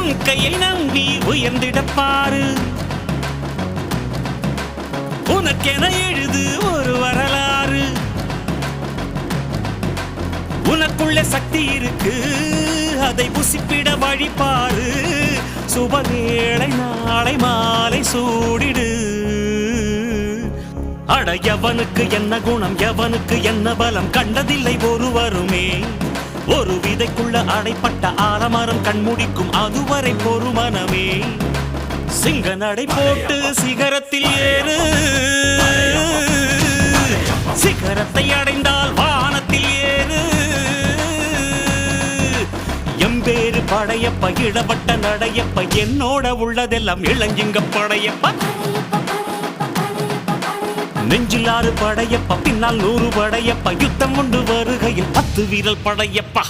உன் கையை நம்பி உயர்ந்திடப்பாரு உனக்கென எழுது ஒரு வரலாறு உனக்குள்ள சக்தி இருக்கு அதை புசிப்பிட வழிபாரு சுபவேளை நாளை மாலை சூடிடு அட எவனுக்கு என்ன குணம் எவனுக்கு என்ன பலம் கண்டதில்லை ஒருவருமே ஒரு விதைக்குள்ள அடைப்பட்ட ஆலமரம் கண்முடிக்கும் அதுவரை பொறுமனமே சிங்க நடை போட்டு சிகரத்தில் ஏறு சிகரத்தை அடைந்தால் வானத்தில் ஏறு எம்பேரு படையப்ப இடப்பட்ட நடையப்ப என்னோட உள்ளதெல்லாம் இளஞ்சிங்க படையப்ப நெஞ்சிலாறு படையப்ப பின்னால் 100 படையப்ப யுத்தம் கொண்டு வருகையில் 10 வீரல் படையப்பா